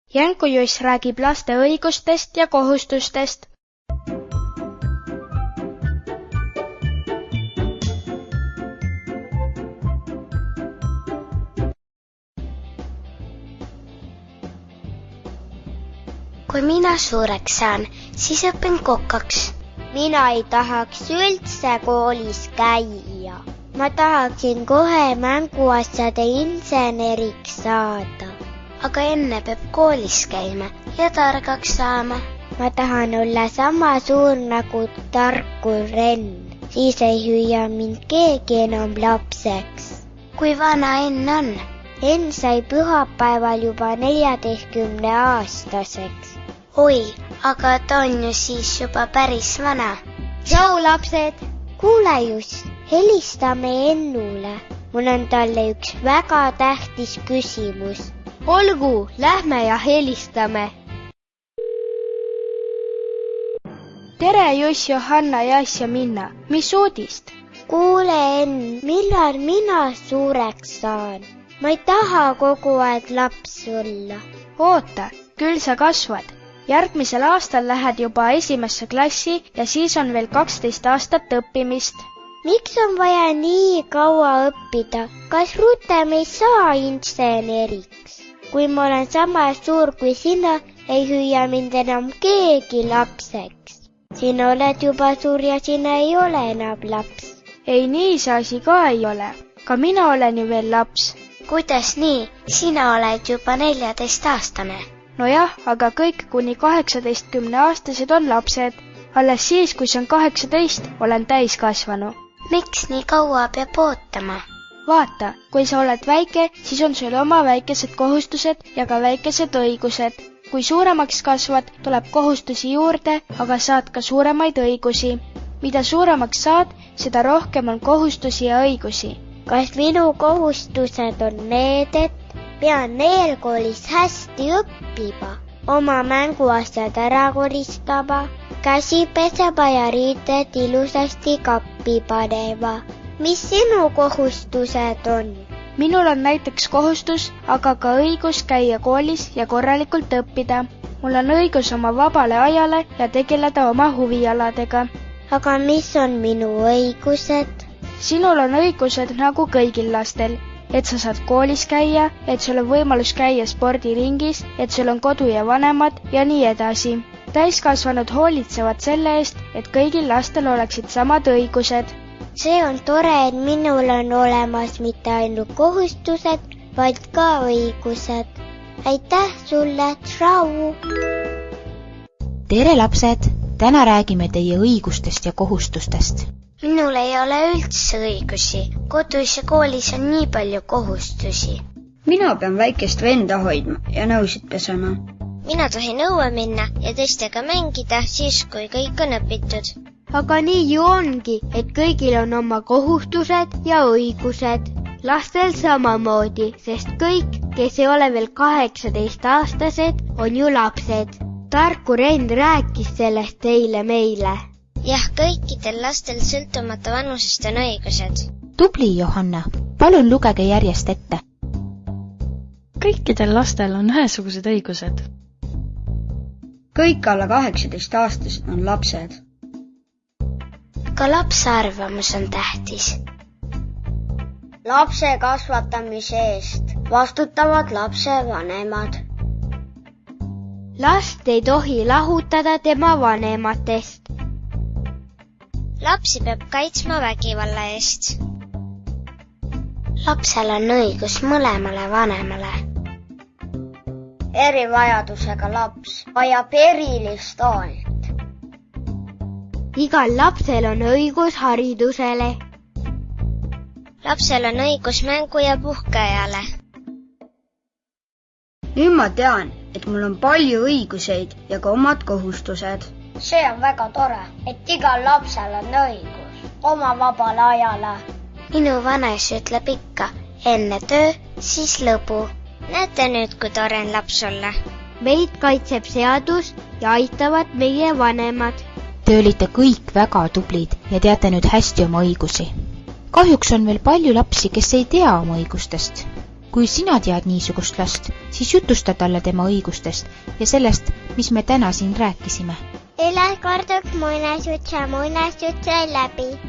Jänkujuss räägib laste õigustest ja kohustustest. Kui mina suureks saan, siis õpin kokaks. Mina ei tahaks üldse koolis käia. Ma tahaksin kohe mänguasjade inseneriks saada. Aga enne peab koolis käima ja targaks saama. Ma tahan olla sama suur nagu Tarkur Enn. Siis ei hüüa mind keegi enam lapseks. Kui vana Enn on? Enn sai pühapäeval juba 14-aastaseks. Oi, aga ta on ju siis juba päris vana. Tšau, lapsed! Kuule just, helistame Ennule. Mul on talle üks väga tähtis küsimus. Olgu, lähme ja helistame. Tere, Juss, Johanna, Jass ja Minna. Mis uudist? Kuule, Enn, millal mina suureks saan? Ma ei taha kogu aeg laps olla. Oota, küll sa kasvad. Järgmisel aastal lähed juba esimesse klassi ja siis on veel 12 aastat õppimist. Miks on vaja nii kaua õppida? Kas rutem ei saa inseneriks? Kui ma olen sama suur kui sina, ei hüüa mind enam keegi lapseks. Sina oled juba suur ja sina ei ole enam laps. Ei, nii see asi ka ei ole. Ka mina olen ju veel laps. Kuidas nii? Sina oled juba 14-aastane. Nojah, aga kõik kuni 18-aastased on lapsed. Alles siis, kui see on 18, olen täiskasvanu. Miks nii kaua peab ootama? Vaata, kui sa oled väike, siis on sul oma väikesed kohustused ja ka väikesed õigused. Kui suuremaks kasvad, tuleb kohustusi juurde, aga saad ka suuremaid õigusi. Mida suuremaks saad, seda rohkem on kohustusi ja õigusi. Kas minu kohustused on need, et pean eelkoolis hästi õppima, oma mänguasjad ära koristama, käsi pesema ja riided ilusasti kappi panema? Mis sinu kohustused on? Minul on näiteks kohustus, aga ka õigus käia koolis ja korralikult õppida. Mul on õigus oma vabale ajale ja tegeleda oma huvialadega. Aga mis on minu õigused? Sinul on õigused nagu kõigil lastel. Et sa saad koolis käia, et sul on võimalus käia spordiringis, et sul on kodu ja vanemad ja nii edasi. Täiskasvanud hoolitsevad selle eest, et kõigil lastel oleksid samad õigused. See on tore, et minul on olemas mitte ainult kohustused, vaid ka õigused. Aitäh sulle, tšau! Tere lapsed! Täna räägime teie õigustest ja kohustustest. Minul ei ole üldse õigusi. Kodus ja koolis on nii palju kohustusi. Mina pean väikest venda hoidma ja nõusid pesema. Mina tohin õue minna ja teistega mängida siis, kui kõik on õpitud. Aga nii ju ongi, et kõigil on oma kohustused ja õigused. Lastel samamoodi, sest kõik, kes ei ole veel 18-aastased, on ju lapsed. Tarkur Enn rääkis sellest eile meile. Jah, kõikidel lastel sõltumata vanusest on õigused. Tubli, Johanna. Palun lugege järjest ette. Kõikidel lastel on ühesugused õigused. Kõik alla 18-aastased on lapsed. Ka lapse arvamus on tähtis. Lapse kasvatamise eest vastutavad lapse vanemad. Last ei tohi lahutada tema vanematest. Lapsi peab kaitsma vägivalla eest. Lapsel on õigus mõlemale vanemale. Erivajadusega laps vajab erilist hoolt. Igal lapsel on õigus haridusele. Lapsel on õigus mängu- ja puhkeajale. Nüüd ma tean, et mul on palju õiguseid ja ka omad kohustused. See on väga tore, et igal lapsel on õigus oma vabale ajale. Minu vanes ütleb ikka, enne töö, siis lõbu. Näete nüüd, kui tore on laps olla. Meid kaitseb seadus ja aitavad meie vanemad. Te olite kõik väga tublid ja teate nüüd hästi oma õigusi. Kahjuks on veel palju lapsi, kes ei tea oma õigustest. Kui sina tead niisugust last, siis jutusta talle tema õigustest ja sellest, mis me täna siin rääkisime. Üle kordub muinasjutt sai läbi.